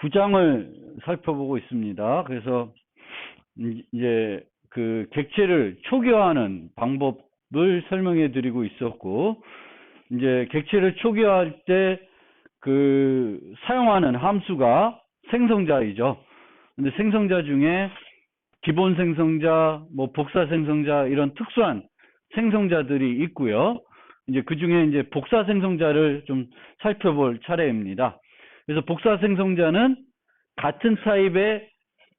9장을 살펴보고 있습니다. 그래서 이제 그 객체를 초기화하는 방법을 설명해 드리고 있었고, 이제 객체를 초기화할 때 그 사용하는 함수가 생성자이죠. 근데 생성자 중에 기본 생성자, 뭐 복사 생성자 이런 특수한 생성자들이 있고요. 이제 그 중에 이제 복사 생성자를 좀 살펴볼 차례입니다. 그래서 복사 생성자는 같은 타입의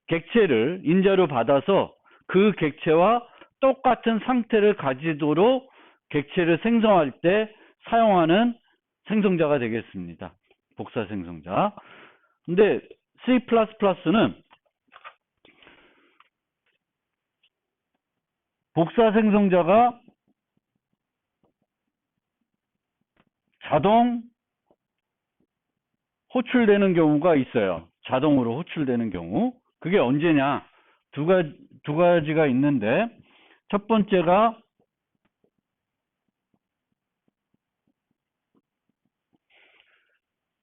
객체를 인자로 받아서 그 객체와 똑같은 상태를 가지도록 객체를 생성할 때 사용하는 생성자가 되겠습니다. 복사 생성자. 근데 C++는 복사 생성자가 자동 호출되는 경우가 있어요. 자동으로 호출되는 경우. 그게 언제냐? 두 가지가 있는데, 첫 번째가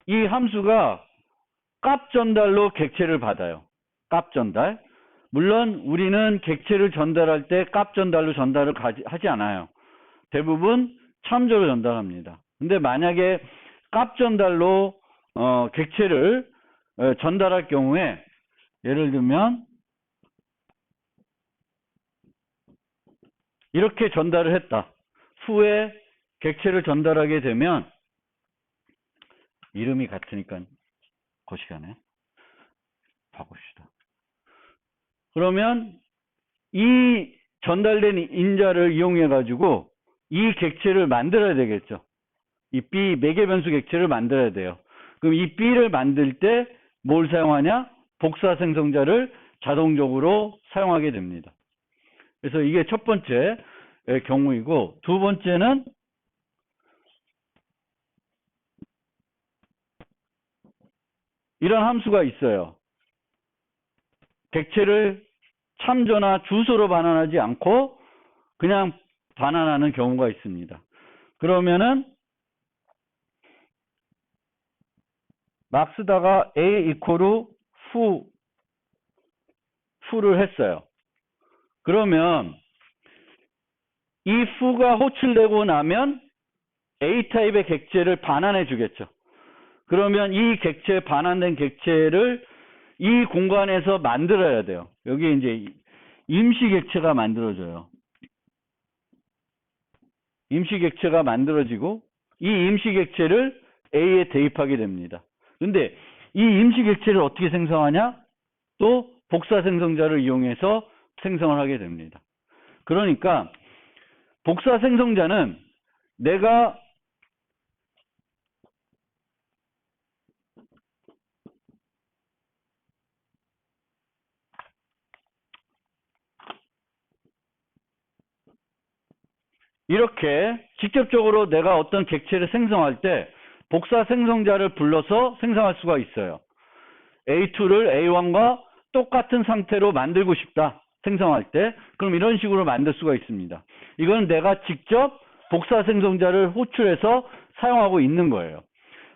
이 함수가 값 전달로 객체를 받아요. 값 전달. 물론 우리는 객체를 전달할 때 값 전달로 전달을 하지 않아요. 대부분 참조로 전달합니다. 근데 만약에 값 전달로 객체를 전달할 경우에, 예를 들면 이렇게 전달을 했다. 후에 객체를 전달하게 되면, 이름이 같으니까 거시기하네. 바꿉시다. 그러면 이 전달된 인자를 이용해 가지고 이 객체를 만들어야 되겠죠. 이 B 매개 변수 객체를 만들어야 돼요. 그럼 이 B를 만들 때 뭘 사용하냐? 복사 생성자를 자동적으로 사용하게 됩니다. 그래서 이게 첫 번째 경우이고, 두 번째는 이런 함수가 있어요. 객체를 참조나 주소로 반환하지 않고 그냥 반환하는 경우가 있습니다. 그러면은 막 쓰다가 a 이퀄 후를 했어요. 그러면 이 후가 호출되고 나면 a 타입의 객체를 반환해 주겠죠. 그러면 이 객체, 반환된 객체를 이 공간에서 만들어야 돼요. 여기 이제 임시 객체가 만들어져요. 임시 객체가 만들어지고 이 임시 객체를 A에 대입하게 됩니다. 근데 이 임시 객체를 어떻게 생성하냐? 또 복사 생성자를 이용해서 생성을 하게 됩니다. 그러니까 복사 생성자는 내가 이렇게 직접적으로 내가 어떤 객체를 생성할 때 복사 생성자를 불러서 생성할 수가 있어요. A2를 A1과 똑같은 상태로 만들고 싶다. 생성할 때. 그럼 이런 식으로 만들 수가 있습니다. 이건 내가 직접 복사 생성자를 호출해서 사용하고 있는 거예요.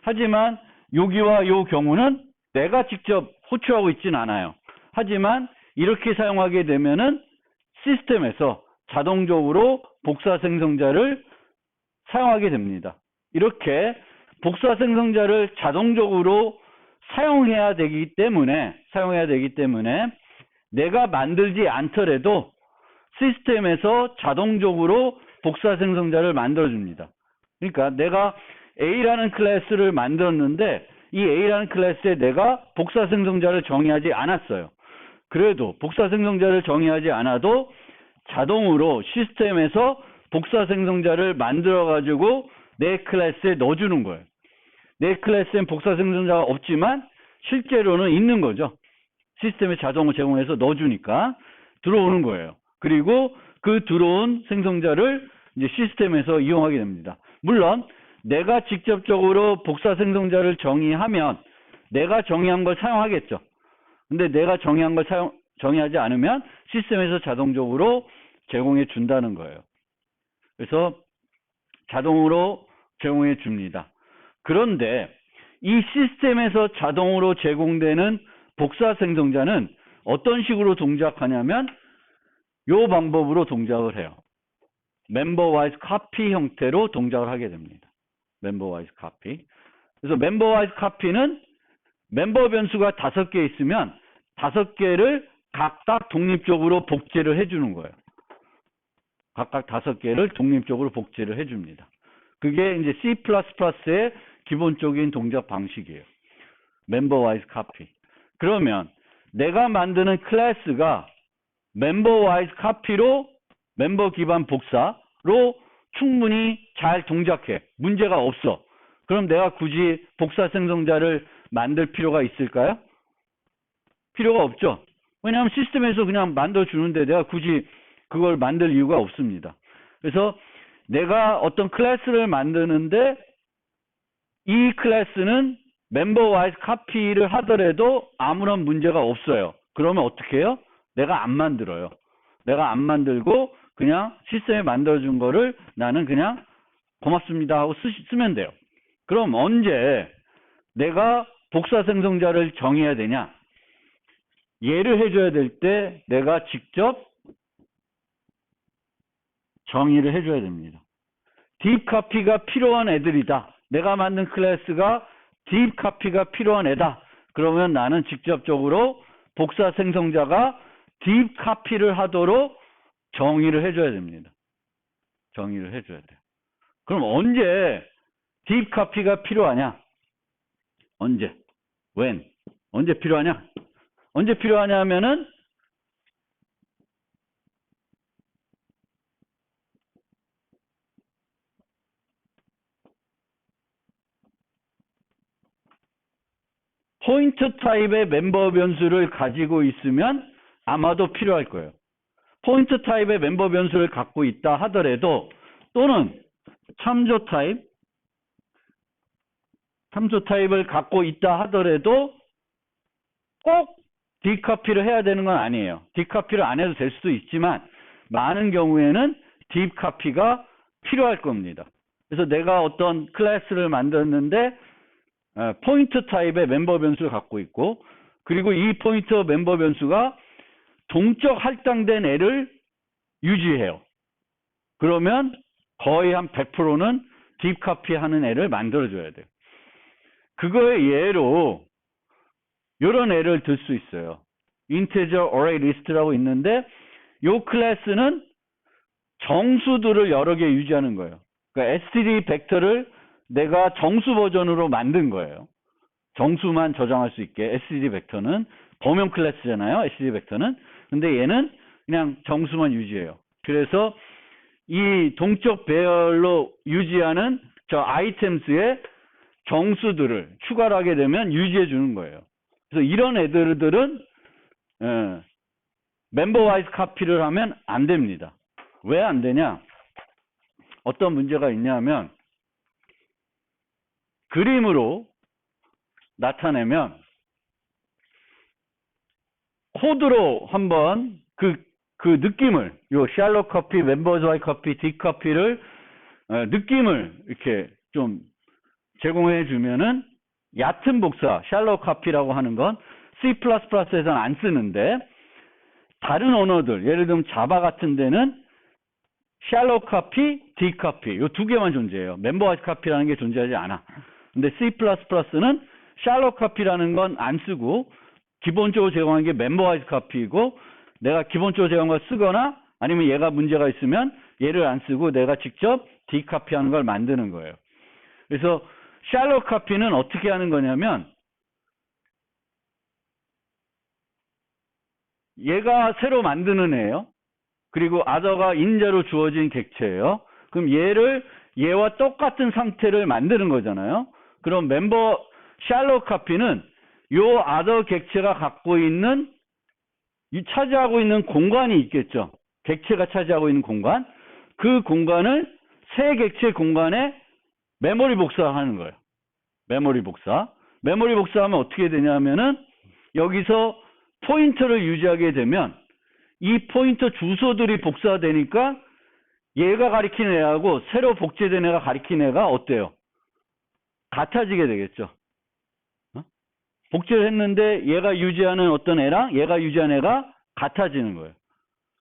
하지만 여기와 이 경우는 내가 직접 호출하고 있진 않아요. 하지만 이렇게 사용하게 되면은 시스템에서 자동적으로 복사 생성자를 사용하게 됩니다. 이렇게 복사 생성자를 자동적으로 사용해야 되기 때문에 내가 만들지 않더라도 시스템에서 자동적으로 복사 생성자를 만들어줍니다. 그러니까 내가 A라는 클래스를 만들었는데 이 A라는 클래스에 내가 복사 생성자를 정의하지 않았어요. 그래도 복사 생성자를 정의하지 않아도 자동으로 시스템에서 복사 생성자를 만들어 가지고 내 클래스에 넣어주는 거예요. 내 클래스엔 복사 생성자가 없지만 실제로는 있는 거죠. 시스템에 자동으로 제공해서 넣어주니까 들어오는 거예요. 그리고 그 들어온 생성자를 이제 시스템에서 이용하게 됩니다. 물론 내가 직접적으로 복사 생성자를 정의하면 내가 정의한 걸 사용하겠죠. 근데 내가 정의한 걸 정의하지 않으면 시스템에서 자동적으로 제공해 준다는 거예요. 그래서 자동으로 제공해 줍니다. 그런데 이 시스템에서 자동으로 제공되는 복사 생성자는 어떤 식으로 동작하냐면 이 방법으로 동작을 해요. 멤버와이즈 카피 형태로 동작을 하게 됩니다. 멤버와이즈 카피. 그래서 멤버와이즈 카피는 멤버 변수가 5개 있으면 5개를 각각 독립적으로 복제를 해주는 거예요. 각각 5개를 독립적으로 복제를 해줍니다. 그게 이제 C++의 기본적인 동작 방식이에요. 멤버와이즈 카피. 그러면 내가 만드는 클래스가 멤버와이즈 카피로 멤버 기반 복사로 충분히 잘 동작해. 문제가 없어. 그럼 내가 굳이 복사 생성자를 만들 필요가 있을까요? 필요가 없죠. 왜냐하면 시스템에서 그냥 만들어주는데 내가 굳이 그걸 만들 이유가 없습니다. 그래서 내가 어떤 클래스를 만드는데 이 클래스는 멤버와이즈 카피를 하더라도 아무런 문제가 없어요. 그러면 어떻게 해요? 내가 안 만들어요. 내가 안 만들고 그냥 시스템에 만들어준 거를 나는 그냥 고맙습니다 하고 쓰면 돼요. 그럼 언제 내가 복사 생성자를 정해야 되냐? 얘를 해줘야 될 때 내가 직접 정의를 해줘야 됩니다. 딥 카피가 필요한 애들이다. 내가 만든 클래스가 딥 카피가 필요한 애다. 그러면 나는 직접적으로 복사 생성자가 딥 카피를 하도록 정의를 해줘야 됩니다. 정의를 해줘야 돼요. 그럼 언제 딥 카피가 필요하냐? 언제? when? 언제 필요하냐? 언제 필요하냐 하면은 포인트 타입의 멤버 변수를 가지고 있으면 아마도 필요할 거예요. 포인트 타입의 멤버 변수를 갖고 있다 하더라도 또는 참조 타입을 갖고 있다 하더라도 꼭 딥카피를 해야 되는 건 아니에요. 딥카피를 안 해도 될 수도 있지만 많은 경우에는 딥카피가 필요할 겁니다. 그래서 내가 어떤 클래스를 만들었는데 포인트 타입의 멤버 변수를 갖고 있고 그리고 이 포인트 멤버 변수가 동적 할당된 애를 유지해요. 그러면 거의 한 100%는 딥카피 하는 애를 만들어줘야 돼요. 그거의 예로 이런 애를 들 수 있어요. integer array list라고 있는데 이 클래스는 정수들을 여러 개 유지하는 거예요. 그러니까 std 벡터를 내가 정수 버전으로 만든 거예요. 정수만 저장할 수 있게 std 벡터는 범용 클래스잖아요. std 벡터는. 근데 얘는 그냥 정수만 유지해요. 그래서 이 동적 배열로 유지하는 저 아이템스의 정수들을 추가를 하게 되면 유지해 주는 거예요. 그래서 이런 애들은 멤버와이즈 카피를 하면 안 됩니다. 왜 안 되냐? 어떤 문제가 있냐면 그림으로 나타내면 코드로 한번 그 느낌을 요 샬롯 커피, 멤버와이즈 카피, 딥 카피를 느낌을 이렇게 좀 제공해 주면은 얕은 복사, 샬롯 카피라고 하는 건 C++에서는 안 쓰는데 다른 언어들, 예를 들면 자바 같은 데는 샬롯 카피, 딥 카피 요 두 개만 존재해요. 멤버와이즈 카피라는 게 존재하지 않아. 근데 C++는 샬롯 카피라는 건 안 쓰고 기본적으로 제공하는 게 멤버와이즈 카피이고 내가 기본적으로 제공한 걸 쓰거나 아니면 얘가 문제가 있으면 얘를 안 쓰고 내가 직접 딥 카피하는 걸 만드는 거예요. 그래서 샬롯 카피는 어떻게 하는 거냐면 얘가 새로 만드는 애예요. 그리고 other가 인자로 주어진 객체예요. 그럼 얘와 똑같은 상태를 만드는 거잖아요. 그럼 샬롯 카피는 요 other 객체가 갖고 있는 차지하고 있는 공간이 있겠죠. 객체가 차지하고 있는 공간. 그 공간을 새 객체 공간에 메모리 복사하는 거예요. 메모리 복사. 메모리 복사하면 어떻게 되냐면은 여기서 포인터를 유지하게 되면 이 포인터 주소들이 복사되니까 얘가 가리킨 애하고 새로 복제된 애가 가리킨 애가 어때요? 같아지게 되겠죠. 복제를 했는데 얘가 유지하는 어떤 애랑 얘가 유지하는 애가 같아지는 거예요.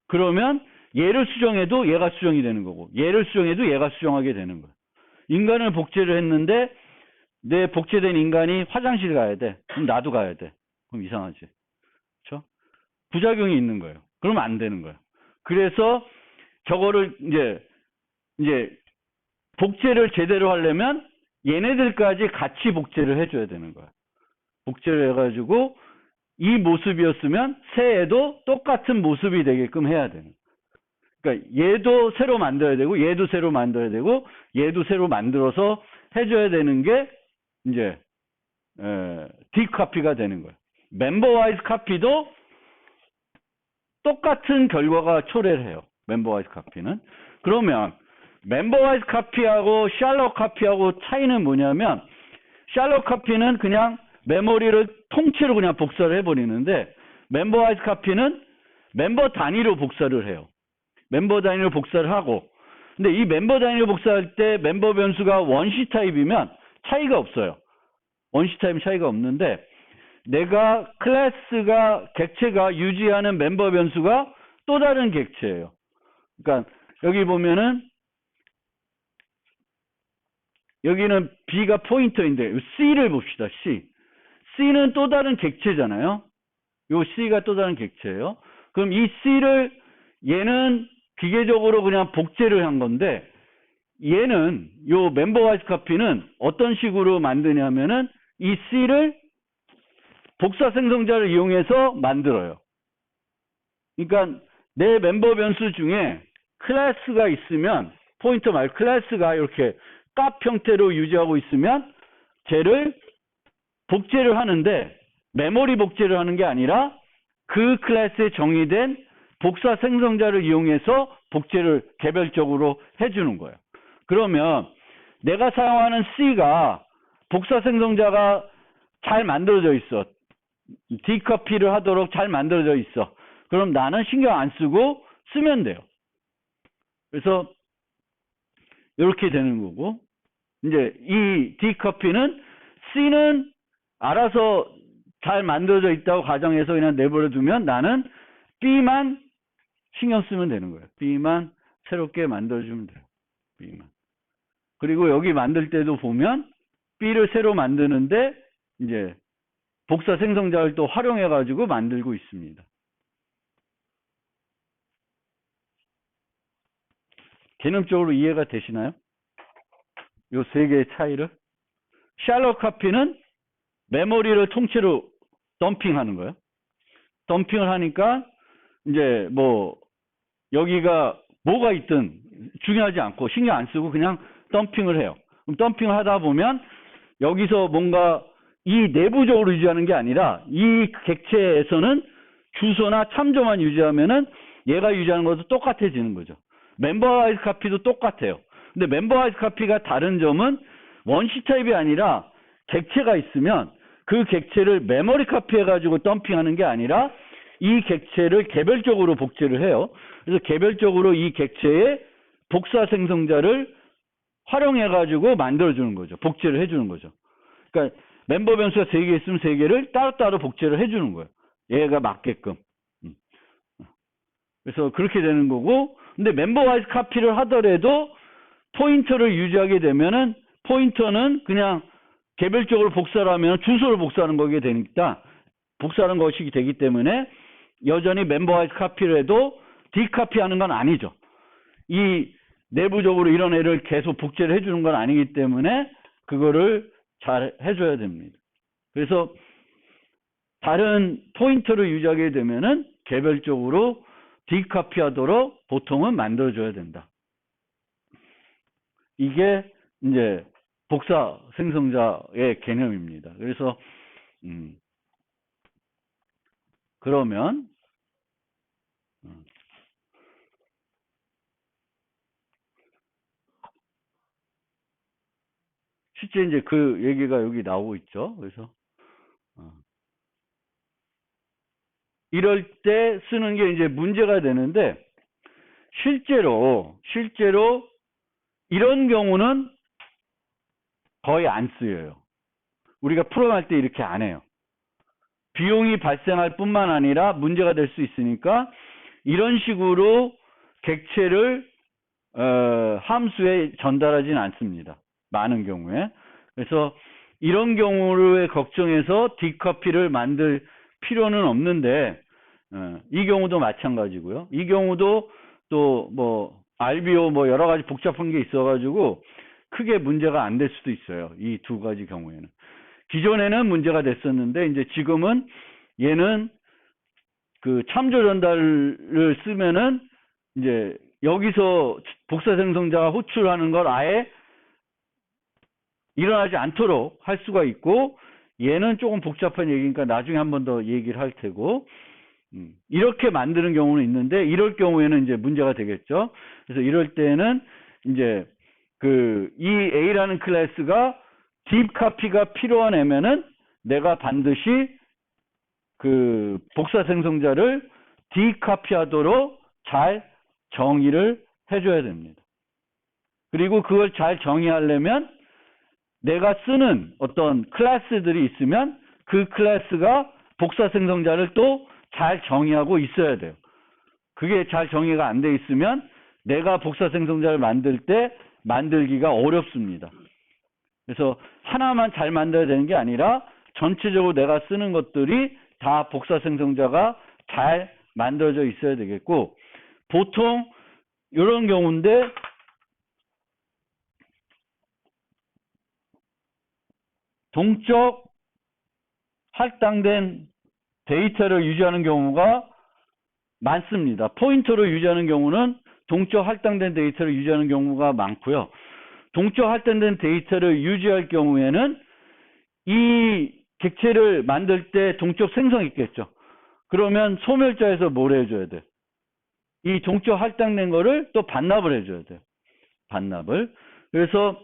그러면 얘를 수정해도 얘가 수정이 되는 거고 얘를 수정해도 얘가 수정하게 되는 거예요. 인간을 복제를 했는데 내 복제된 인간이 화장실 가야 돼. 그럼 나도 가야 돼. 그럼 이상하지. 그렇죠? 부작용이 있는 거예요. 그러면 안 되는 거예요. 그래서 저거를 이제 복제를 제대로 하려면 얘네들까지 같이 복제를 해줘야 되는 거예요. 복제를 해가지고 이 모습이었으면 새 애도 똑같은 모습이 되게끔 해야 되는 거예요. 그러니까 얘도 새로 만들어야 되고 얘도 새로 만들어야 되고 얘도 새로 만들어서 해줘야 되는 게 이제 디카피가 되는 거예요. 멤버와이즈 카피도 똑같은 결과가 초래를 해요. 멤버와이즈 카피는. 그러면 멤버와이즈 카피하고 샬롯 카피하고 차이는 뭐냐면 샬롯 카피는 그냥 메모리를 통째로 그냥 복사를 해버리는데 멤버와이즈 카피는 멤버 단위로 복사를 해요. 멤버 단위로 복사를 하고 근데 이 멤버 단위로 복사할 때 멤버 변수가 원시 타입이면 차이가 없어요. 원시 타입 차이가 없는데 내가 클래스가 객체가 유지하는 멤버 변수가 또 다른 객체예요. 그러니까 여기 보면은 여기는 B가 포인터인데 C를 봅시다. C는 또 다른 객체잖아요. 요 C가 또 다른 객체예요. 그럼 이 C를 얘는 기계적으로 그냥 복제를 한 건데 얘는 요 멤버와이즈 카피는 어떤 식으로 만드냐면은 이 C를 복사 생성자를 이용해서 만들어요. 그러니까 내 멤버 변수 중에 클래스가 있으면 포인터 말고 클래스가 이렇게 값 형태로 유지하고 있으면 쟤를 복제를 하는데 메모리 복제를 하는 게 아니라 그 클래스에 정의된 복사 생성자를 이용해서 복제를 개별적으로 해주는 거예요. 그러면 내가 사용하는 C가 복사 생성자가 잘 만들어져 있어. 디커피를 하도록 잘 만들어져 있어. 그럼 나는 신경 안 쓰고 쓰면 돼요. 그래서 이렇게 되는 거고 이제 이 디커피는 C는 알아서 잘 만들어져 있다고 가정해서 그냥 내버려 두면 나는 B만 신경 쓰면 되는 거예요. B만 새롭게 만들어주면 돼요. B만. 그리고 여기 만들 때도 보면 B를 새로 만드는데 이제 복사 생성자를 또 활용해 가지고 만들고 있습니다. 개념적으로 이해가 되시나요? 요 세 개의 차이를. 샬롯 카피는 메모리를 통째로 덤핑하는 거예요. 덤핑을 하니까 이제 뭐 여기가 뭐가 있든 중요하지 않고 신경 안 쓰고 그냥 덤핑을 해요. 그럼 덤핑을 하다 보면 여기서 뭔가 이 내부적으로 유지하는 게 아니라 이 객체에서는 주소나 참조만 유지하면은 얘가 유지하는 것도 똑같아지는 거죠. 멤버와이즈 카피도 똑같아요. 근데 멤버와이즈 카피가 다른 점은 원시 타입이 아니라 객체가 있으면 그 객체를 메모리 카피해가지고 덤핑하는 게 아니라 이 객체를 개별적으로 복제를 해요. 그래서 개별적으로 이 객체의 복사 생성자를 활용해가지고 만들어주는 거죠. 복제를 해주는 거죠. 그러니까 멤버 변수가 3개 있으면 3개를 따로따로 복제를 해주는 거예요. 얘가 맞게끔. 그래서 그렇게 되는 거고, 근데 멤버와이즈 카피를 하더라도 포인터를 유지하게 되면은 포인터는 그냥 개별적으로 복사를 하면 주소를 복사하는 거게 되니까 복사하는 것이 되기 때문에 여전히 멤버와이즈 카피를 해도 디카피하는 건 아니죠. 이 내부적으로 이런 애를 계속 복제를 해주는 건 아니기 때문에 그거를 잘 해줘야 됩니다. 그래서 다른 포인터를 유지하게 되면은 개별적으로 디카피하도록 보통은 만들어줘야 된다. 이게 이제 복사 생성자의 개념입니다. 그래서 그러면 실제 이제 그 얘기가 여기 나오고 있죠. 그래서 이럴 때 쓰는 게 이제 문제가 되는데 실제로 이런 경우는 거의 안 쓰여요. 우리가 프로그램 할 때 이렇게 안 해요. 비용이 발생할 뿐만 아니라 문제가 될 수 있으니까 이런 식으로 객체를 함수에 전달하지는 않습니다. 많은 경우에. 그래서 이런 경우를 걱정해서 디커피를 만들 필요는 없는데 이 경우도 마찬가지고요. 이 경우도 또 뭐 RBO 뭐 여러 가지 복잡한 게 있어가지고 크게 문제가 안 될 수도 있어요. 이 두 가지 경우에는. 기존에는 문제가 됐었는데 이제 지금은 얘는 그 참조 전달을 쓰면은 이제 여기서 복사 생성자가 호출하는 걸 아예 일어나지 않도록 할 수가 있고, 얘는 조금 복잡한 얘기니까 나중에 한 번 더 얘기를 할 테고, 이렇게 만드는 경우는 있는데 이럴 경우에는 이제 문제가 되겠죠. 그래서 이럴 때는 이제 이 A라는 클래스가 딥 카피가 필요한 애면은 내가 반드시 그 복사 생성자를 디카피하도록 잘 정의를 해줘야 됩니다. 그리고 그걸 잘 정의하려면 내가 쓰는 어떤 클래스들이 있으면 그 클래스가 복사 생성자를 또 잘 정의하고 있어야 돼요. 그게 잘 정의가 안 돼 있으면 내가 복사 생성자를 만들 때 만들기가 어렵습니다. 그래서 하나만 잘 만들어야 되는 게 아니라 전체적으로 내가 쓰는 것들이 다 복사 생성자가 잘 만들어져 있어야 되겠고, 보통 이런 경우인데 동적 할당된 데이터를 유지하는 경우가 많습니다. 포인터로 유지하는 경우는 동적 할당된 데이터를 유지하는 경우가 많고요. 동적 할당된 데이터를 유지할 경우에는 이 객체를 만들 때 동적 생성이 있겠죠. 그러면 소멸자에서 뭘 해줘야 돼? 이 동적 할당된 거를 또 반납을 해줘야 돼요. 반납을. 그래서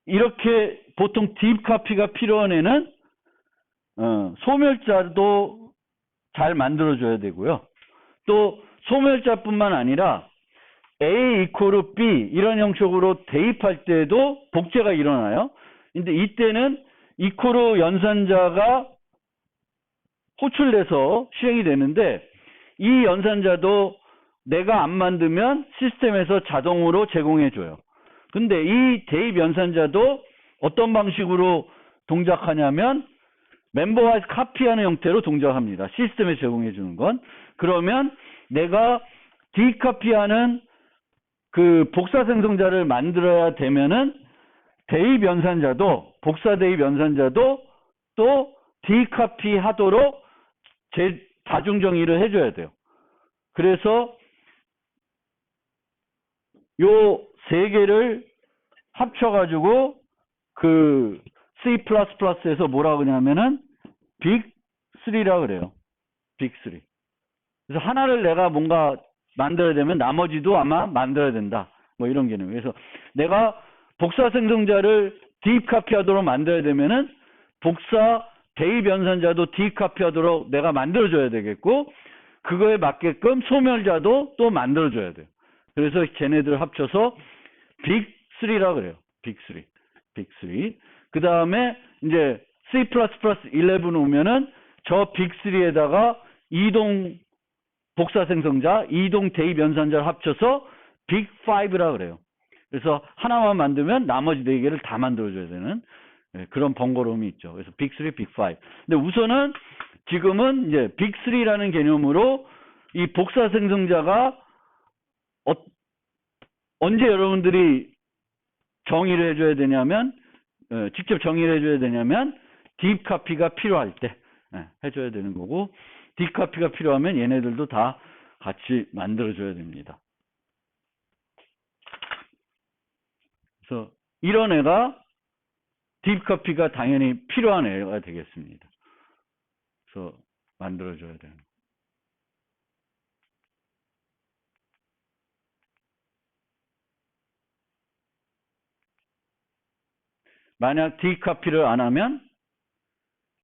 이렇게 보통 딥 카피가 필요한 애는 소멸자도 잘 만들어줘야 되고요. 또 소멸자뿐만 아니라 A 이퀄 B 이런 형식으로 대입할 때도 복제가 일어나요. 근데 이때는 이퀄 연산자가 호출돼서 실행이 되는데 이 연산자도 내가 안 만들면 시스템에서 자동으로 제공해줘요. 근데 이 대입 연산자도 어떤 방식으로 동작하냐면 멤버와 카피하는 형태로 동작합니다. 시스템에 제공해 주는 건. 그러면 내가 디카피하는 그 복사 생성자를 만들어야 되면은 대입 연산자도 복사 대입 연산자도 또 디카피 하도록 자중 정의를 해줘야 돼요. 그래서 요 세 개를 합쳐가지고 그 C++에서 뭐라 그러냐면은 빅3라 그래요. 빅3. 그래서 하나를 내가 뭔가 만들어야 되면 나머지도 아마 만들어야 된다. 뭐 이런 개념. 그래서 내가 복사 생성자를 딥카피하도록 만들어야 되면은 복사 대입 연산자도 딥카피하도록 내가 만들어줘야 되겠고, 그거에 맞게끔 소멸자도 또 만들어줘야 돼요. 그래서 쟤네들 합쳐서 빅3라 그래요. 빅3. 빅3. 그 다음에 이제 C++11 오면은 저 빅3에다가 이동 복사 생성자, 이동 대입 연산자를 합쳐서 빅5라 그래요. 그래서 하나만 만들면 나머지 네 개를 다 만들어줘야 되는 그런 번거로움이 있죠. 그래서 빅3, 빅5. 근데 우선은 지금은 이제 빅3라는 개념으로 이 복사 생성자가 언제 여러분들이 정의를 해줘야 되냐면, 직접 정의를 해줘야 되냐면, 딥카피가 필요할 때 해줘야 되는 거고, 딥카피가 필요하면 얘네들도 다 같이 만들어줘야 됩니다. 그래서 이런 애가 딥카피가 당연히 필요한 애가 되겠습니다. 그래서 만들어줘야 되는. 만약 딥카피를 안 하면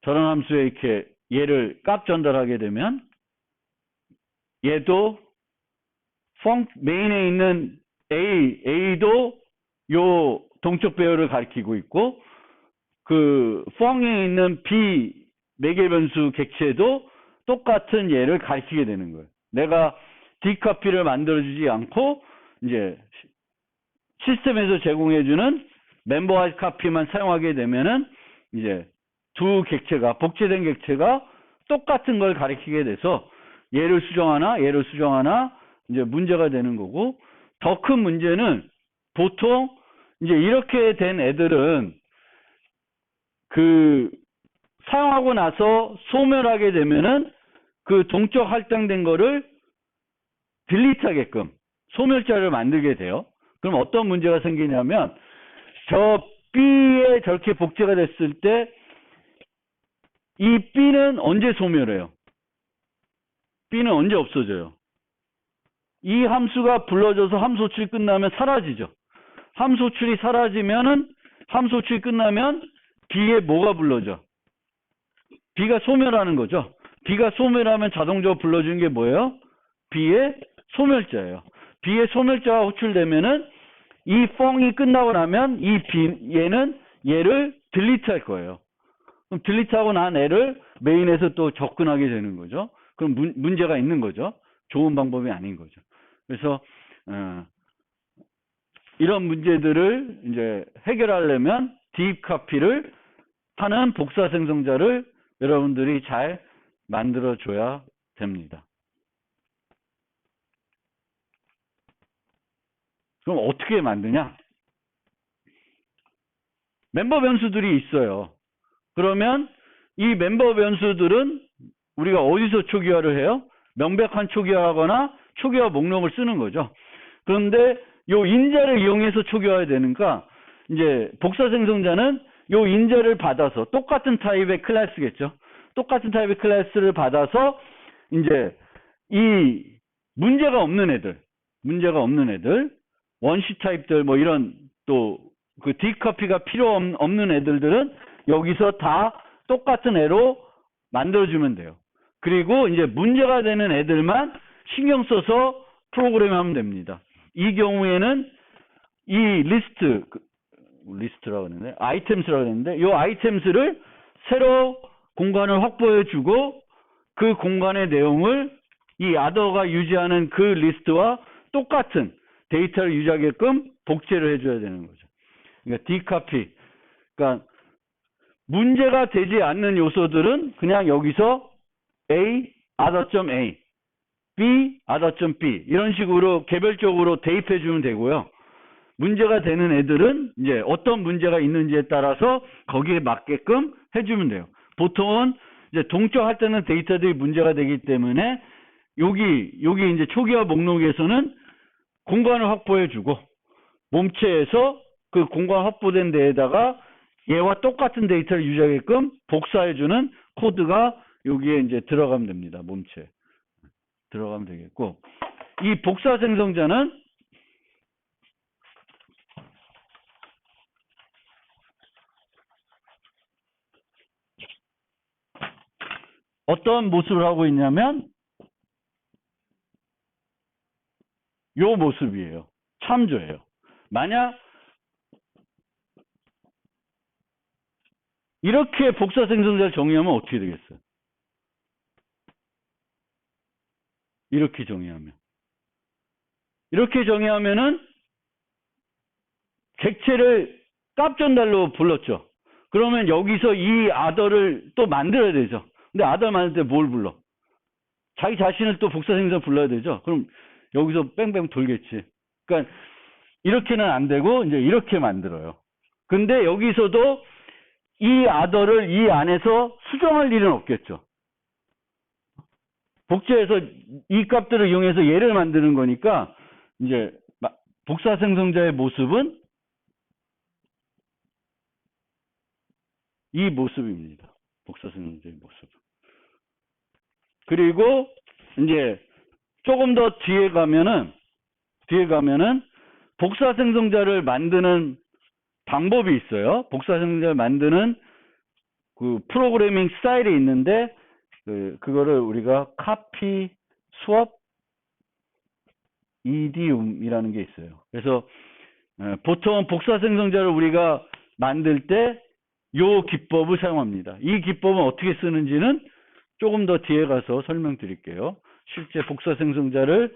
저런 함수에 이렇게 얘를 값 전달하게 되면 얘도 메인에 있는 A도 요 동적 배열을 가리키고 있고, 그 펑에 있는 B 매개 변수 객체도 똑같은 얘를 가리키게 되는 거예요. 내가 D카피를 만들어주지 않고 이제 시스템에서 제공해주는 멤버와이즈 카피만 사용하게 되면은 이제 두 객체가 복제된 객체가 똑같은 걸 가리키게 돼서 얘를 수정하나 이제 문제가 되는 거고, 더 큰 문제는 보통 이제 이렇게 된 애들은 그 사용하고 나서 소멸하게 되면은 그 동적 할당된 거를 딜리트 하게끔 소멸자를 만들게 돼요. 그럼 어떤 문제가 생기냐면 저 B에 저렇게 복제가 됐을 때 이 B는 언제 소멸해요? B는 언제 없어져요? 이 함수가 불러져서 함수 호출이 끝나면 사라지죠. 함수 호출이 함수 호출이 끝나면 B에 뭐가 불러져? B가 소멸하는 거죠. B가 소멸하면 자동적으로 불러주는 게 뭐예요? B의 소멸자예요. B의 소멸자가 호출되면은 이 펑이 끝나고 나면 얘는 얘를 딜리트 할 거예요. 그럼 딜리트하고 난 애를 메인에서 또 접근하게 되는 거죠. 그럼 문제가 있는 거죠. 좋은 방법이 아닌 거죠. 그래서 이런 문제들을 이제 해결하려면 딥 카피를 하는 복사 생성자를 여러분들이 잘 만들어 줘야 됩니다. 그럼 어떻게 만드냐? 멤버 변수들이 있어요. 그러면 이 멤버 변수들은 우리가 어디서 초기화를 해요? 명백한 초기화하거나 초기화 목록을 쓰는 거죠. 그런데 요 인자를 이용해서 초기화해야 되니까 이제 복사 생성자는 요 인자를 받아서 똑같은 타입의 클래스겠죠. 똑같은 타입의 클래스를 받아서 이제 이 문제가 없는 애들, 원시 타입들 뭐 이런 또 그 디커피가 필요 없는 애들은 여기서 다 똑같은 애로 만들어주면 돼요. 그리고 이제 문제가 되는 애들만 신경 써서 프로그램하면 됩니다. 이 경우에는 이 리스트라고 하는데 아이템스라고 하는데 이 아이템스를 새로 공간을 확보해주고 그 공간의 내용을 이 아더가 유지하는 그 리스트와 똑같은 데이터를 유지하게끔 복제를 해줘야 되는 거죠. 그러니까 D카피, 그러니까 문제가 되지 않는 요소들은 그냥 여기서 A, other.A, B, other.B 이런 식으로 개별적으로 대입해 주면 되고요. 문제가 되는 애들은 이제 어떤 문제가 있는지에 따라서 거기에 맞게끔 해주면 돼요. 보통은 이제 동적할 때는 데이터들이 문제가 되기 때문에 여기 이제 초기화 목록에서는 공간을 확보해 주고 몸체에서 그 공간 확보된 데에다가 얘와 똑같은 데이터를 유지하게끔 복사해주는 코드가 여기에 이제 들어가면 됩니다. 몸체 들어가면 되겠고, 이 복사 생성자는 어떤 모습을 하고 있냐면 요 모습이에요. 참조예요. 만약 이렇게 복사 생성자를 정의하면 어떻게 되겠어요? 이렇게 정의하면은 객체를 값전달로 불렀죠. 그러면 여기서 이 아더를 또 만들어야 되죠. 근데 아더 만들 때 뭘 불러? 자기 자신을 또 복사 생성 불러야 되죠. 그럼 여기서 뺑뺑 돌겠지. 그러니까 이렇게는 안 되고 이제 이렇게 만들어요. 근데 여기서도 이 아더를 이 안에서 수정할 일은 없겠죠. 복제해서 이 값들을 이용해서 얘를 만드는 거니까 이제 복사 생성자의 모습은 이 모습입니다. 복사 생성자의 모습. 그리고 이제 조금 더 뒤에 가면은 복사 생성자를 만드는 방법이 있어요. 복사 생성자를 만드는 그 프로그래밍 스타일이 있는데 그거를 우리가 copy swap idiom이라는 게 있어요. 그래서 보통 복사 생성자를 우리가 만들 때 요 기법을 사용합니다. 이 기법은 어떻게 쓰는지는 조금 더 뒤에 가서 설명드릴게요. 실제 복사 생성자를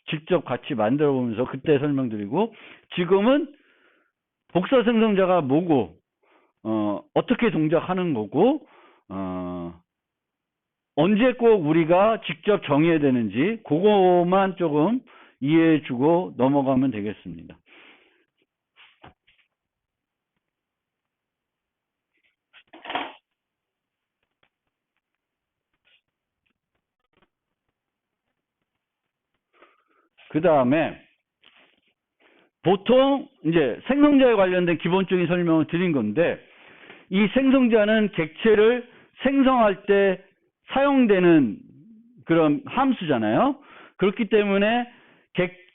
직접 같이 만들어 보면서 그때 설명드리고, 지금은 복사 생성자가 뭐고 어떻게 동작하는 거고 언제 꼭 우리가 직접 정의해야 되는지 그거만 조금 이해해 주고 넘어가면 되겠습니다. 그 다음에 보통 이제 생성자에 관련된 기본적인 설명을 드린 건데, 이 생성자는 객체를 생성할 때 사용되는 그런 함수잖아요. 그렇기 때문에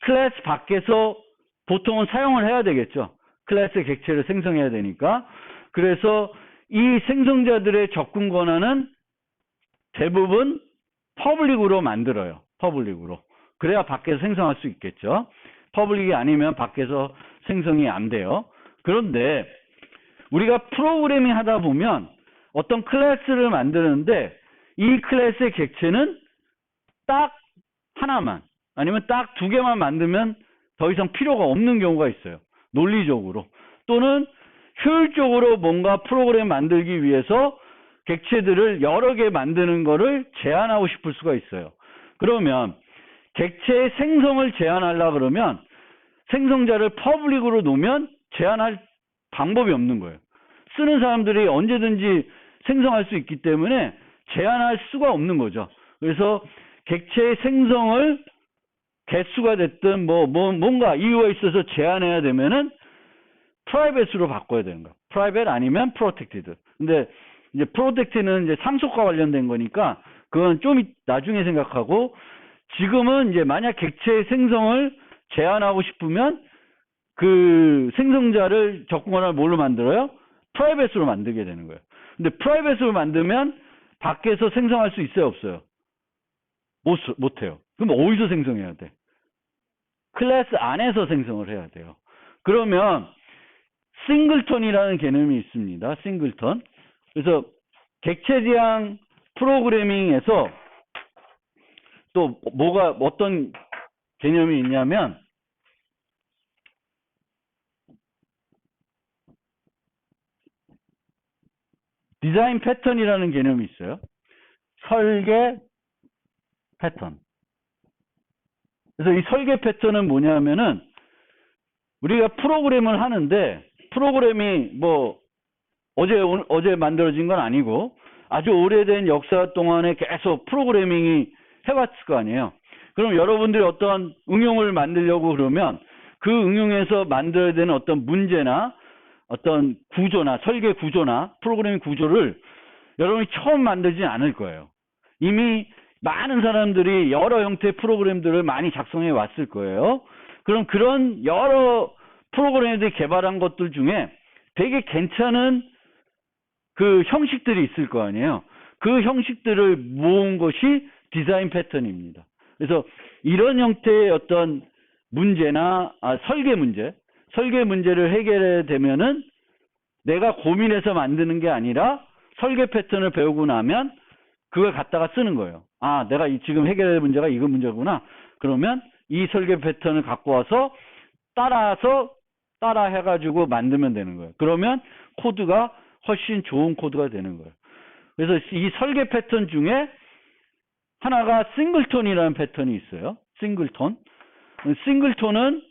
클래스 밖에서 보통은 사용을 해야 되겠죠. 클래스의 객체를 생성해야 되니까. 그래서 이 생성자들의 접근 권한은 대부분 퍼블릭으로 만들어요. 퍼블릭으로. 그래야 밖에서 생성할 수 있겠죠. 퍼블릭이 아니면 밖에서 생성이 안 돼요. 그런데 우리가 프로그래밍 하다 보면 어떤 클래스를 만드는데 이 클래스의 객체는 딱 하나만 아니면 딱 두 개만 만들면 더 이상 필요가 없는 경우가 있어요. 논리적으로. 또는 효율적으로 뭔가 프로그램 만들기 위해서 객체들을 여러 개 만드는 거를 제한하고 싶을 수가 있어요. 그러면 객체의 생성을 제한하려고 그러면 생성자를 퍼블릭으로 놓으면 제한할 방법이 없는 거예요. 쓰는 사람들이 언제든지 생성할 수 있기 때문에 제한할 수가 없는 거죠. 그래서 객체의 생성을 개수가 됐든 뭔가 이유가 있어서 제한해야 되면은 프라이빗으로 바꿔야 되는 거예요. 프라이빗 아니면 프로텍티드. 근데 이제 프로텍트는 이제 상속과 관련된 거니까 그건 좀 나중에 생각하고, 지금은 이제 만약 객체의 생성을 제한하고 싶으면 그 생성자를 접근권을 뭘로 만들어요? 프라이빗으로 만들게 되는 거예요. 근데 프라이빗으로 만들면 밖에서 생성할 수 있어요, 없어요? 못해요. 그럼 어디서 생성해야 돼? 클래스 안에서 생성을 해야 돼요. 그러면 싱글턴이라는 개념이 있습니다. 싱글턴. 그래서 객체 지향 프로그래밍에서 또 어떤 개념이 있냐면, 디자인 패턴이라는 개념이 있어요. 설계 패턴. 그래서 이 설계 패턴은 뭐냐면은 우리가 프로그램을 하는데, 프로그램이 어제 만들어진 건 아니고 아주 오래된 역사 동안에 계속 프로그래밍이 해왔을 거 아니에요. 그럼 여러분들이 어떤 응용을 만들려고 그러면 그 응용에서 만들어야 되는 어떤 문제나 어떤 구조나 설계 구조나 프로그래밍 구조를 여러분이 처음 만들지 않을 거예요. 이미 많은 사람들이 여러 형태의 프로그램들을 많이 작성해 왔을 거예요. 그럼 그런 여러 프로그램들이 개발한 것들 중에 되게 괜찮은 그 형식들이 있을 거 아니에요. 그 형식들을 모은 것이 디자인 패턴입니다. 그래서 이런 형태의 어떤 문제나 설계 문제를 해결해야 되면은 내가 고민해서 만드는 게 아니라 설계 패턴을 배우고 나면 그걸 갖다가 쓰는 거예요. 아, 내가 지금 해결할 문제가 이거 문제구나. 그러면 이 설계 패턴을 갖고 와서 따라 해가지고 만들면 되는 거예요. 그러면 코드가 훨씬 좋은 코드가 되는 거예요. 그래서 이 설계 패턴 중에 하나가 싱글톤이라는 패턴이 있어요. 싱글톤은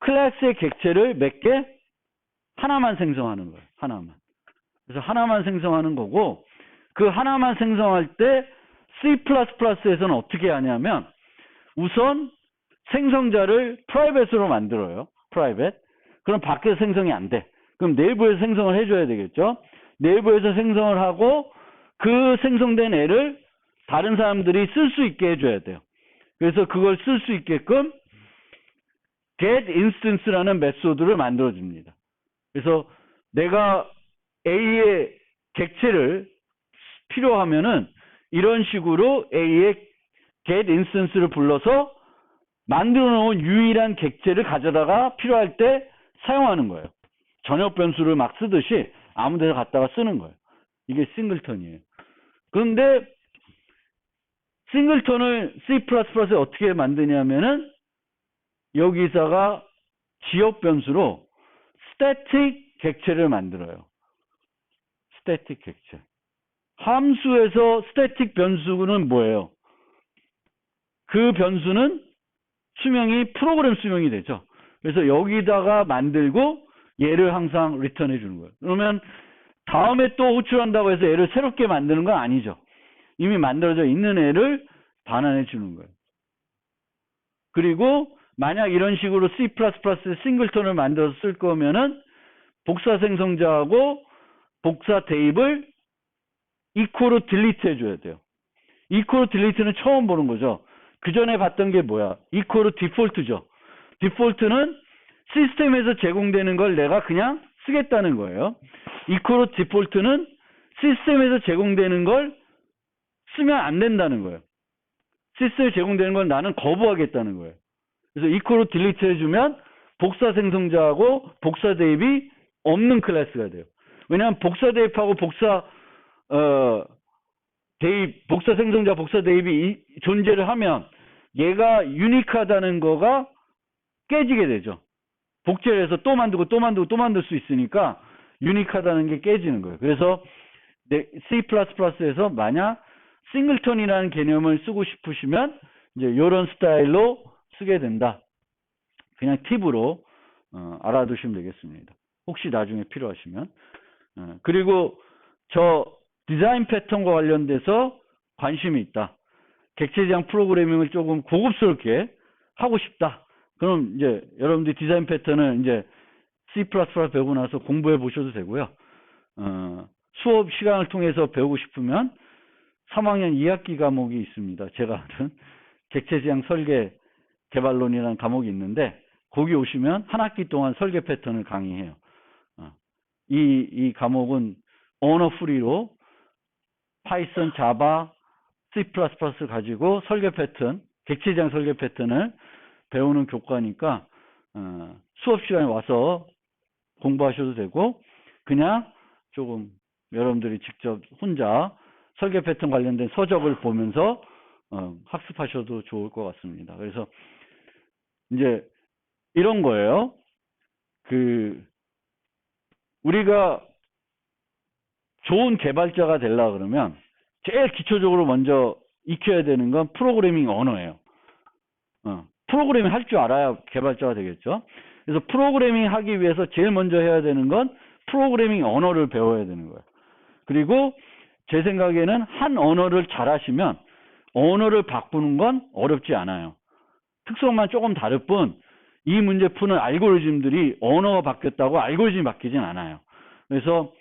클래스의 객체를 몇 개? 하나만 생성하는 거예요. 하나만. 그래서 하나만 생성하는 거고, 그 하나만 생성할 때 C++에서는 어떻게 하냐면 우선 생성자를 프라이빗으로 만들어요. 프라이빗. 그럼 밖에서 생성이 안 돼. 그럼 내부에서 생성을 해줘야 되겠죠. 내부에서 생성을 하고 그 생성된 애를 다른 사람들이 쓸 수 있게 해줘야 돼요. 그래서 그걸 쓸 수 있게끔 getInstance라는 메소드를 만들어줍니다. 그래서 내가 A의 객체를 필요하면은 이런 식으로 A의 getInstance를 불러서 만들어 놓은 유일한 객체를 가져다가 필요할 때 사용하는 거예요. 전역 변수를 막 쓰듯이 아무 데나 갖다가 쓰는 거예요. 이게 싱글턴이에요. 그런데 싱글턴을 C++에 어떻게 만드냐면은 여기다가 지역 변수로 스태틱 객체를 만들어요. 스태틱 객체. 함수에서 스태틱 변수는 뭐예요? 그 변수는 수명이 프로그램 수명이 되죠. 그래서 여기다가 만들고 얘를 항상 리턴해 주는 거예요. 그러면 다음에 또 호출한다고 해서 얘를 새롭게 만드는 건 아니죠. 이미 만들어져 있는 애를 반환해 주는 거예요. 그리고 만약 이런 식으로 C++에 싱글턴을 만들어서 쓸 거면은 복사 생성자하고 복사 대입을 equal delete 해줘야 돼요. equal delete는 처음 보는 거죠. 그 전에 봤던 게 뭐야? equal default죠. default는 시스템에서 제공되는 걸 내가 그냥 쓰겠다는 거예요. equal default는 시스템에서 제공되는 걸 쓰면 안 된다는 거예요. 시스템에 제공되는 걸 나는 거부하겠다는 거예요. 그래서 equal delete 해주면 복사 생성자하고 복사 대입이 없는 클래스가 돼요. 왜냐하면 복사 대입하고 복사 대입, 복사 생성자 복사 대입이 존재를 하면 얘가 유니크하다는 거가 깨지게 되죠. 복제를 해서 또 만들고 또 만들고 또 만들 수 있으니까 유니크하다는 게 깨지는 거예요. 그래서 C++에서 만약 싱글턴이라는 개념을 쓰고 싶으시면 이제 이런 스타일로 쓰게 된다. 그냥 팁으로 알아두시면 되겠습니다. 혹시 나중에 필요하시면. 그리고 저 디자인 패턴과 관련돼서 관심이 있다. 객체지향 프로그래밍을 조금 고급스럽게 하고 싶다. 그럼 이제 여러분들이 디자인 패턴을 이제 C++ 배우고 나서 공부해 보셔도 되고요. 수업 시간을 통해서 배우고 싶으면 3학년 2학기 과목이 있습니다. 제가 하는 객체지향 설계 개발론이라는 과목이 있는데 거기 오시면 한 학기 동안 설계 패턴을 강의해요. 이 과목은 언어 프리로 파이썬, 자바, C++ 가지고 설계 패턴, 객체지향 설계 패턴을 배우는 교과니까 수업 시간에 와서 공부하셔도 되고 그냥 조금 여러분들이 직접 혼자 설계 패턴 관련된 서적을 보면서 학습하셔도 좋을 것 같습니다. 그래서 이제 이런 거예요. 우리가 좋은 개발자가 되려고 그러면 제일 기초적으로 먼저 익혀야 되는 건 프로그래밍 언어예요. 프로그래밍 할 줄 알아야 개발자가 되겠죠. 그래서 프로그래밍 하기 위해서 제일 먼저 해야 되는 건 프로그래밍 언어를 배워야 되는 거예요. 그리고 제 생각에는 한 언어를 잘 하시면 언어를 바꾸는 건 어렵지 않아요. 특성만 조금 다를 뿐 이 문제 푸는 알고리즘들이 언어가 바뀌었다고 알고리즘이 바뀌진 않아요. 그래서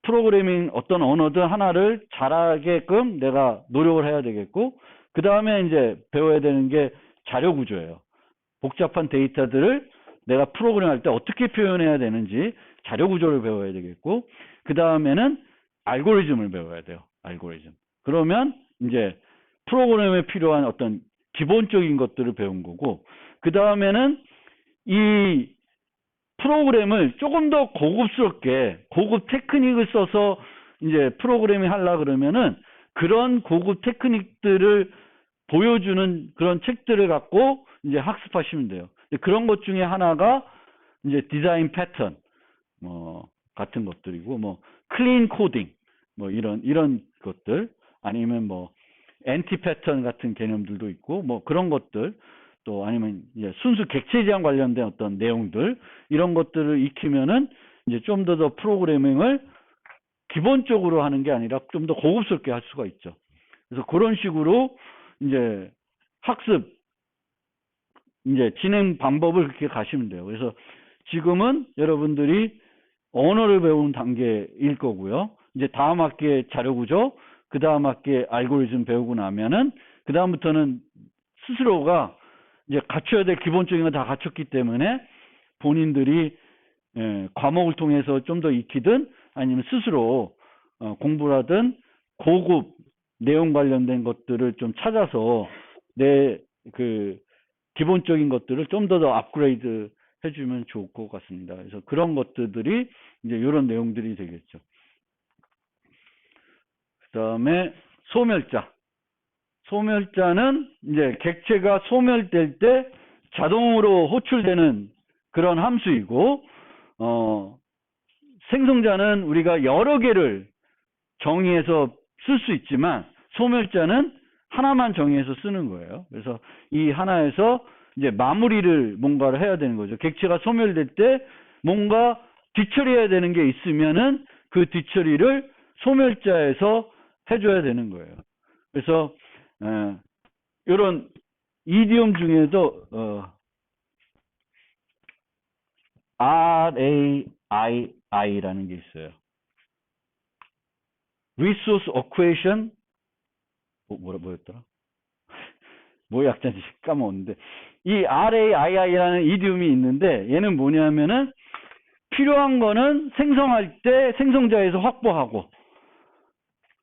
프로그래밍 어떤 언어든 하나를 잘하게끔 내가 노력을 해야 되겠고 그 다음에 이제 배워야 되는 게 자료 구조예요. 복잡한 데이터들을 내가 프로그램할 때 어떻게 표현해야 되는지 자료 구조를 배워야 되겠고 그 다음에는 알고리즘을 배워야 돼요. 알고리즘. 그러면 이제 프로그램에 필요한 어떤 기본적인 것들을 배운 거고 그 다음에는 이 프로그램을 조금 더 고급스럽게 고급 테크닉을 써서 이제 프로그래밍 하려 그러면은 그런 고급 테크닉들을 보여주는 그런 책들을 갖고 이제 학습하시면 돼요. 그런 것 중에 하나가 이제 디자인 패턴 뭐 같은 것들이고 뭐 클린 코딩 뭐 이런 것들 아니면 뭐 엔티 패턴 같은 개념들도 있고 뭐 그런 것들 또 아니면 이제 순수 객체 지향 관련된 어떤 내용들 이런 것들을 익히면은 이제 좀 더 프로그래밍을 기본적으로 하는 게 아니라 좀 더 고급스럽게 할 수가 있죠. 그래서 그런 식으로 이제 학습 이제 진행 방법을 그렇게 가시면 돼요. 그래서 지금은 여러분들이 언어를 배우는 단계일 거고요. 이제 다음 학기에 자료 구조, 그 다음 학기에 알고리즘 배우고 나면은 그 다음부터는 스스로가 이제 갖춰야 될 기본적인 건 다 갖췄기 때문에 본인들이 과목을 통해서 좀 더 익히든 아니면 스스로 공부를 하든 고급 내용 관련된 것들을 좀 찾아서 내 기본적인 것들을 좀 더 업그레이드 해주면 좋을 것 같습니다. 그래서 그런 것들이 이제 이런 내용들이 되겠죠. 그 다음에 소멸자. 소멸자는 이제 객체가 소멸될 때 자동으로 호출되는 그런 함수이고, 생성자는 우리가 여러 개를 정의해서 쓸 수 있지만 소멸자는 하나만 정의해서 쓰는 거예요. 그래서 이 하나에서 이제 마무리를 뭔가를 해야 되는 거죠. 객체가 소멸될 때 뭔가 뒤처리해야 되는 게 있으면은 그 뒤처리를 소멸자에서 해줘야 되는 거예요. 그래서 이런 이디옴 중에도 RAII라는 게 있어요. Resource Equation 뭐였더라? 뭐 약자인지 까먹었는데 이 RAII라는 이디움이 있는데 얘는 뭐냐면은 필요한 거는 생성할 때 생성자에서 확보하고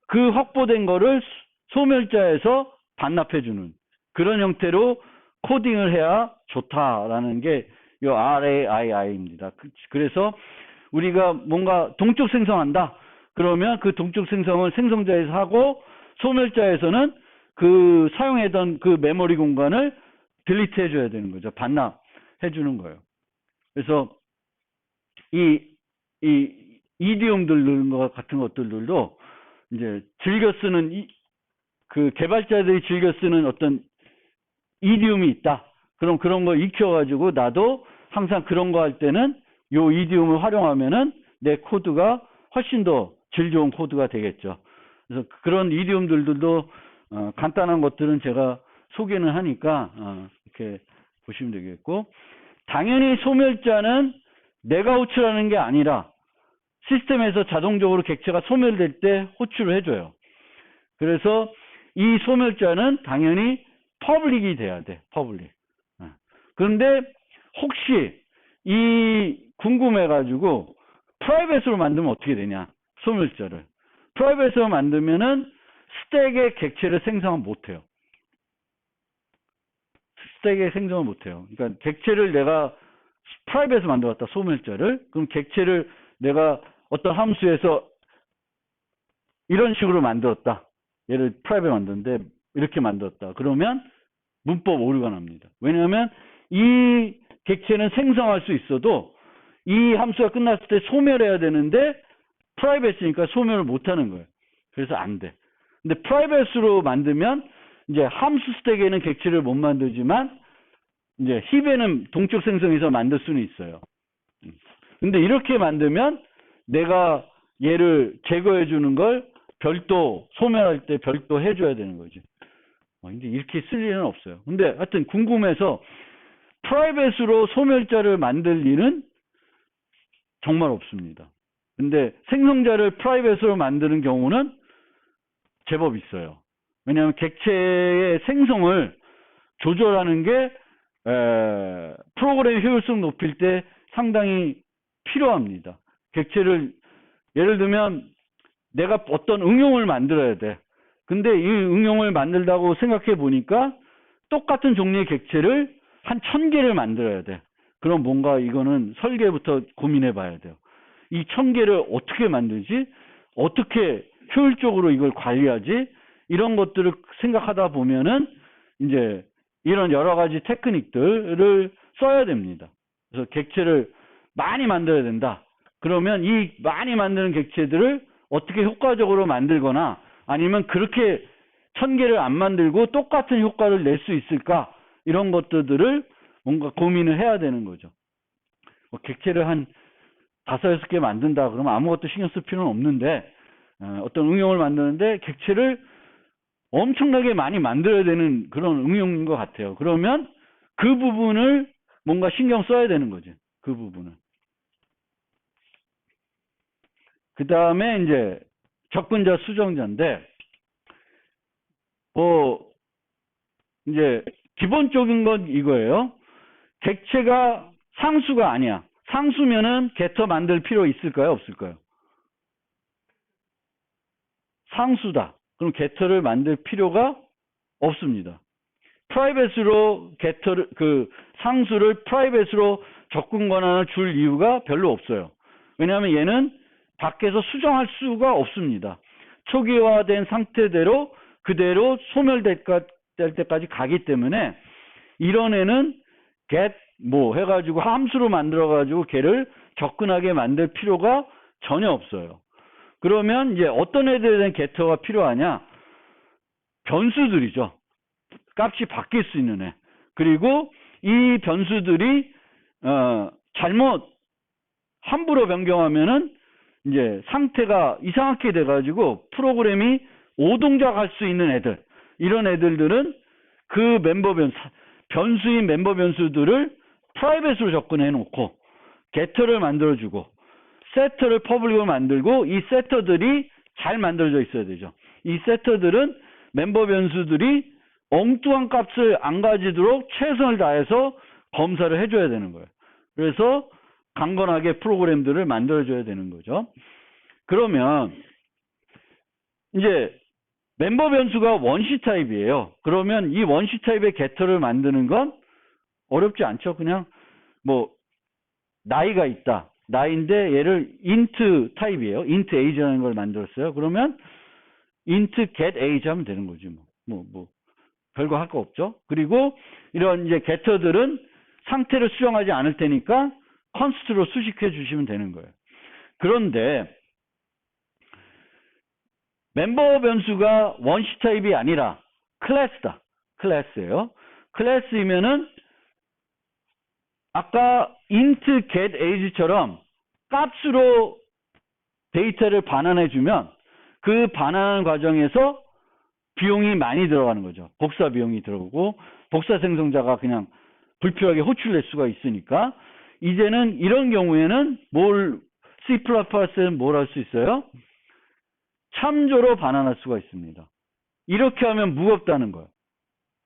그 확보된 거를 소멸자에서 반납해주는 그런 형태로 코딩을 해야 좋다라는 게 이 RAII입니다. 그래서 우리가 뭔가 동적 생성한다. 그러면 그 동적 생성을 생성자에서 하고 소멸자에서는 그 사용하던 그 메모리 공간을 딜리트 해줘야 되는 거죠. 반납해주는 거예요. 그래서 이 이디움들 같은 것들도 이제 즐겨 쓰는 그 개발자들이 즐겨 쓰는 어떤 이디움이 있다. 그럼 그런 거 익혀가지고 나도 항상 그런 거 할 때는 요 이디움을 활용하면은 내 코드가 훨씬 더 질 좋은 코드가 되겠죠. 그래서 그런 이디움들도 간단한 것들은 제가 소개는 하니까 이렇게 보시면 되겠고, 당연히 소멸자는 내가 호출하는 게 아니라 시스템에서 자동적으로 객체가 소멸될 때 호출을 해줘요. 그래서 이 소멸자는 당연히 퍼블릭이 돼야 돼. 퍼블릭. 그런데 혹시 이 궁금해가지고 프라이빗으로 만들면 어떻게 되냐? 소멸자를. 프라이빗으로 만들면은 스택의 객체를 생성을 못해요. 스택에 생성을 못해요. 그러니까 객체를 내가 프라이빗으로 만들었다. 소멸자를. 그럼 객체를 내가 어떤 함수에서 이런 식으로 만들었다. 얘를 프라이빗 만드는데 이렇게 만들었다. 그러면 문법 오류가 납니다. 왜냐하면 이 객체는 생성할 수 있어도 이 함수가 끝났을 때 소멸해야 되는데 프라이빗이니까 소멸을 못하는 거예요. 그래서 안 돼. 근데 프라이빗으로 만들면 이제 함수 스택에는 객체를 못 만들지만 이제 힙에는 동적 생성해서 만들 수는 있어요. 근데 이렇게 만들면 내가 얘를 제거해 주는 걸 별도 소멸할 때 별도 해줘야 되는 거지. 근데 이렇게 쓸 일은 없어요. 근데 하여튼 궁금해서 프라이빗으로 소멸자를 만들 일은 정말 없습니다. 근데 생성자를 프라이빗으로 만드는 경우는 제법 있어요. 왜냐하면 객체의 생성을 조절하는 게 프로그램 효율성 높일 때 상당히 필요합니다. 객체를 예를 들면 내가 어떤 응용을 만들어야 돼. 근데 이 응용을 만들다고 생각해 보니까 똑같은 종류의 객체를 한 1000개를 만들어야 돼. 그럼 뭔가 이거는 설계부터 고민해 봐야 돼요. 이 1000개를 어떻게 만들지? 어떻게 효율적으로 이걸 관리하지? 이런 것들을 생각하다 보면은 이제 이런 여러 가지 테크닉들을 써야 됩니다. 그래서 객체를 많이 만들어야 된다. 그러면 이 많이 만드는 객체들을 어떻게 효과적으로 만들거나 아니면 그렇게 1000개를 안 만들고 똑같은 효과를 낼 수 있을까? 이런 것들을 뭔가 고민을 해야 되는 거죠. 객체를 한 5, 6개 만든다 그러면 아무것도 신경 쓸 필요는 없는데 어떤 응용을 만드는데 객체를 엄청나게 많이 만들어야 되는 그런 응용인 것 같아요. 그러면 그 부분을 뭔가 신경 써야 되는 거죠. 그 부분을. 그 다음에 이제 접근자 수정자인데 이제 기본적인 건 이거예요. 객체가 상수가 아니야. 상수면은 getter 만들 필요 있을까요? 없을까요? 상수다. 그럼 getter를 만들 필요가 없습니다. 프라이빗으로 getter를 상수를 프라이빗으로 접근 권한을 줄 이유가 별로 없어요. 왜냐하면 얘는 밖에서 수정할 수가 없습니다. 초기화된 상태대로 그대로 소멸될 때까지 가기 때문에 이런 애는 get 뭐 해가지고 함수로 만들어가지고 걔를 접근하게 만들 필요가 전혀 없어요. 그러면 이제 어떤 애들에 대한 get터가 필요하냐? 변수들이죠. 값이 바뀔 수 있는 애. 그리고 이 변수들이 잘못 함부로 변경하면은 이제 상태가 이상하게 돼가지고 프로그램이 오동작할 수 있는 애들, 이런 애들들은 그 변수인 멤버 변수들을 프라이빗으로 접근해 놓고 getter를 만들어주고 setter를 퍼블릭으로 만들고 이 setter들이 잘 만들어져 있어야 되죠. 이 setter들은 멤버 변수들이 엉뚱한 값을 안 가지도록 최선을 다해서 검사를 해줘야 되는 거예요. 그래서 강건하게 프로그램들을 만들어줘야 되는 거죠. 그러면 이제 멤버 변수가 원시 타입이에요. 그러면 이 원시 타입의 getter를 만드는 건 어렵지 않죠. 그냥 뭐 나이가 있다. 나이인데 얘를 int 타입이에요. int age라는 걸 만들었어요. 그러면 int get age 하면 되는 거지. 뭐 별거 할 거 없죠. 그리고 이런 이제 getter들은 상태를 수정하지 않을 테니까 const로 수식해 주시면 되는 거예요. 그런데 멤버 변수가 원시 타입이 아니라 클래스다. 클래스예요. 클래스이면은 아까 int get age처럼 값으로 데이터를 반환해 주면 그 반환 과정에서 비용이 많이 들어가는 거죠. 복사 비용이 들어오고 복사 생성자가 그냥 불필요하게 호출될 수가 있으니까 이제는 이런 경우에는 C++는 뭘 할 수 있어요? 참조로 반환할 수가 있습니다. 이렇게 하면 무겁다는 거예요.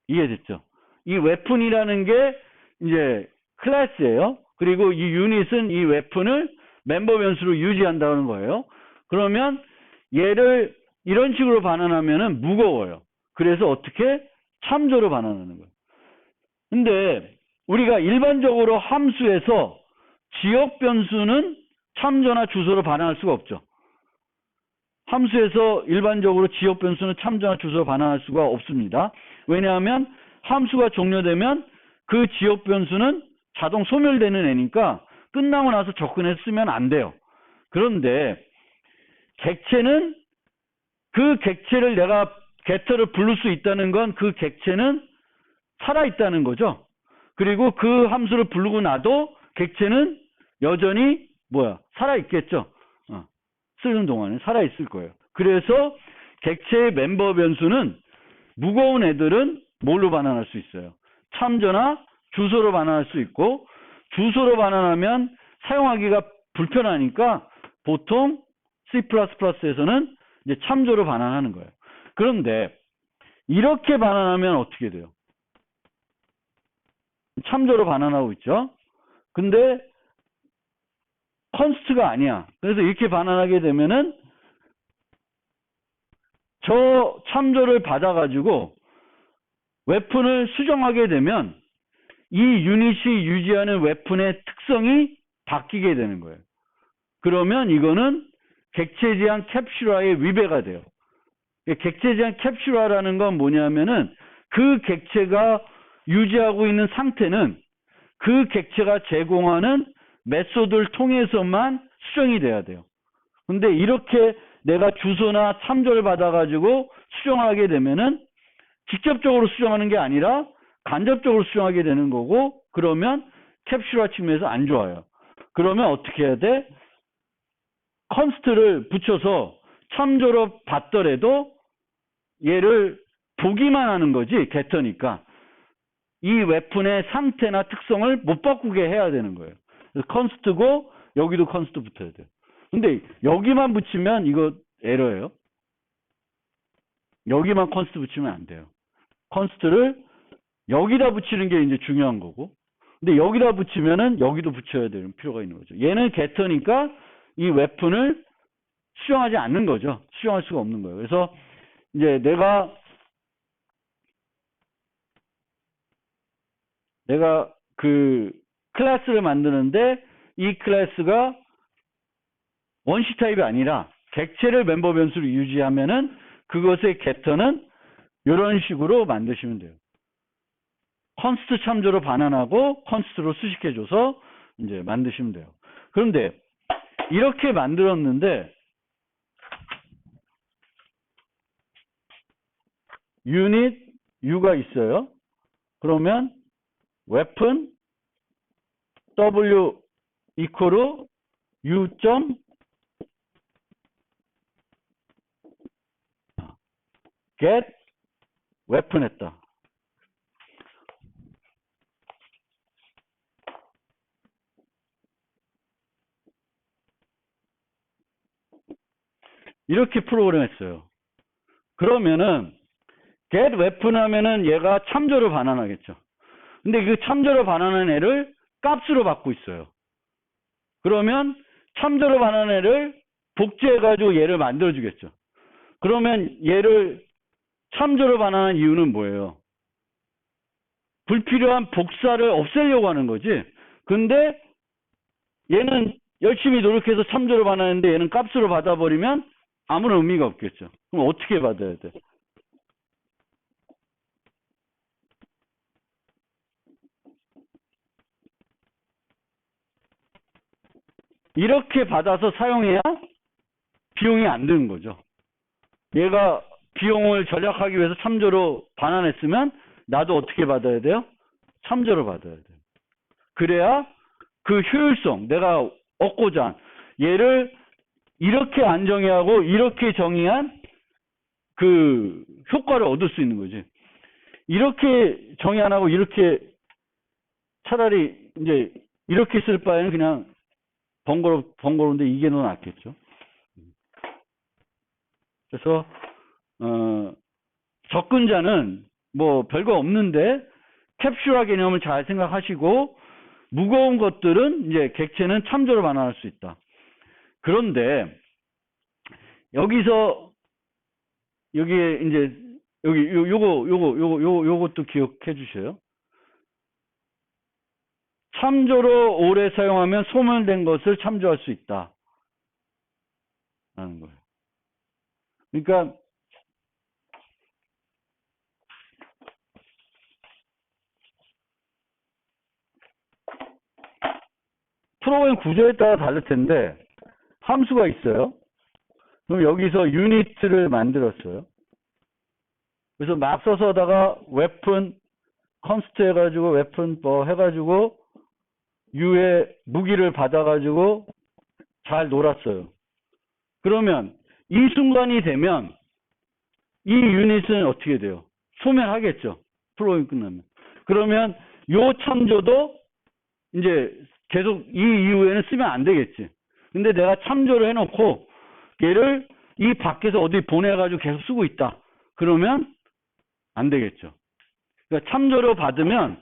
이해됐죠? 이 웨폰이라는 게 이제 클래스예요. 그리고 이 유닛은 이 웨폰을 멤버 변수로 유지한다는 거예요. 그러면 얘를 이런 식으로 반환하면은 무거워요. 그래서 어떻게? 참조로 반환하는 거예요. 근데 우리가 일반적으로 함수에서 지역 변수는 참조나 주소로 반환할 수가 없죠. 함수에서 일반적으로 지역 변수는 참조나 주소로 반환할 수가 없습니다. 왜냐하면 함수가 종료되면 그 지역 변수는 자동 소멸되는 애니까 끝나고 나서 접근해서 쓰면 안 돼요. 그런데 객체는 그 객체를 내가 getter를 부를 수 있다는 건 그 객체는 살아있다는 거죠. 그리고 그 함수를 부르고 나도 객체는 여전히 살아있겠죠. 쓰는 동안에 살아있을 거예요. 그래서 객체의 멤버 변수는 무거운 애들은 뭘로 반환할 수 있어요? 참조나 주소로 반환할 수 있고 주소로 반환하면 사용하기가 불편하니까 보통 C++에서는 이제 참조로 반환하는 거예요. 그런데 이렇게 반환하면 어떻게 돼요? 참조로 반환하고 있죠. 근데 const가 아니야. 그래서 이렇게 반환하게 되면은 저 참조를 받아가지고 웨폰을 수정하게 되면 이 유닛이 유지하는 웨폰의 특성이 바뀌게 되는 거예요. 그러면 이거는 객체 제한 캡슐화의 위배가 돼요. 객체 제한 캡슐화라는 건 뭐냐면은 그 객체가 유지하고 있는 상태는 그 객체가 제공하는 메소드를 통해서만 수정이 돼야 돼요. 근데 이렇게 내가 주소나 참조를 받아가지고 수정하게 되면은 직접적으로 수정하는 게 아니라 간접적으로 수정하게 되는 거고, 그러면 캡슐화 측면에서 안 좋아요. 그러면 어떻게 해야 돼? 컨스트를 붙여서 참조로 받더라도 얘를 보기만 하는 거지, getter니까. 이 웨폰의 상태나 특성을 못 바꾸게 해야 되는 거예요. 그래서 컨스트고 여기도 컨스트 붙어야 돼요. 근데 여기만 붙이면 이거 에러예요. 여기만 컨스트 붙이면 안 돼요. 컨스트를 여기다 붙이는 게 이제 중요한 거고. 근데 여기다 붙이면은 여기도 붙여야 되는 필요가 있는 거죠. 얘는 getter니까 이 웨폰을 수정하지 않는 거죠. 수정할 수가 없는 거예요. 그래서 이제 내가 그 클래스를 만드는데 이 클래스가 원시 타입이 아니라 객체를 멤버 변수로 유지하면은 그것의 겟터는 이런 식으로 만드시면 돼요. 컨스트 참조로 반환하고 컨스트로 수식해줘서 이제 만드시면 돼요. 그런데 이렇게 만들었는데 유닛 U가 있어요. 그러면 weapon W equal U 점 get weapon 했다. 이렇게 프로그램 했어요. 그러면은 get weapon 하면은 얘가 참조로 반환하겠죠. 근데 그 참조로 반환한 애를 값으로 받고 있어요. 그러면 참조로 반환한 애를 복제해가지고 얘를 만들어주겠죠. 그러면 얘를 참조로 반환한 이유는 뭐예요? 불필요한 복사를 없애려고 하는 거지. 근데 얘는 열심히 노력해서 참조로 반환했는데 얘는 값으로 받아버리면 아무런 의미가 없겠죠. 그럼 어떻게 받아야 돼? 이렇게 받아서 사용해야 비용이 안 드는 거죠. 얘가 비용을 절약하기 위해서 참조로 반환했으면 나도 어떻게 받아야 돼요? 참조로 받아야 돼요. 그래야 그 효율성, 내가 얻고자 한 얘를 이렇게 안 정의하고 이렇게 정의한 그 효과를 얻을 수 있는 거지. 이렇게 정의 안 하고 이렇게 차라리 이제 이렇게 쓸 바에는 그냥 번거로운데 이게 더 낫겠죠. 그래서 접근자는 뭐 별거 없는데 캡슐화 개념을 잘 생각하시고 무거운 것들은 이제 객체는 참조로 반환할 수 있다. 그런데 여기서 여기에 이제 여기 요것도 기억해 주세요. 참조로 오래 사용하면 소멸된 것을 참조할 수 있다. 라는 거예요. 그러니까 프로그램 구조에 따라 다를 텐데 함수가 있어요. 그럼 여기서 유닛을 만들었어요. 그래서 막 써서다가 웨폰 컨스트 해가지고 웨폰 뭐 해가지고 U의 무기를 받아가지고 잘 놀았어요. 그러면 이 순간이 되면 이 유닛은 어떻게 돼요? 소멸하겠죠. 프로그램 끝나면. 그러면 요 참조도 이제 계속 이 이후에는 쓰면 안 되겠지. 근데 내가 참조를 해놓고 얘를 이 밖에서 어디 보내가지고 계속 쓰고 있다. 그러면 안 되겠죠. 그러니까 참조를 받으면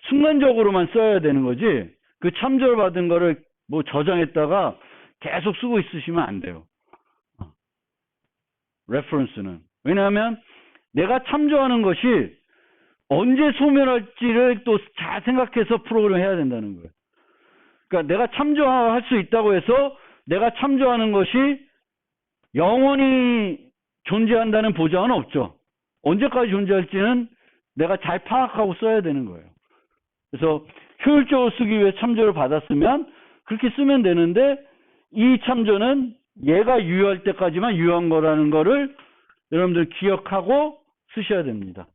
순간적으로만 써야 되는 거지 그 참조를 받은 거를 뭐 저장했다가 계속 쓰고 있으시면 안 돼요. 레퍼런스는. 왜냐하면 내가 참조하는 것이 언제 소멸할지를 또 잘 생각해서 프로그램을 해야 된다는 거예요. 그러니까 내가 참조할 수 있다고 해서 내가 참조하는 것이 영원히 존재한다는 보장은 없죠. 언제까지 존재할지는 내가 잘 파악하고 써야 되는 거예요. 그래서 효율적으로 쓰기 위해 참조를 받았으면 그렇게 쓰면 되는데 이 참조는 얘가 유효할 때까지만 유효한 거라는 거를 여러분들 기억하고 쓰셔야 됩니다.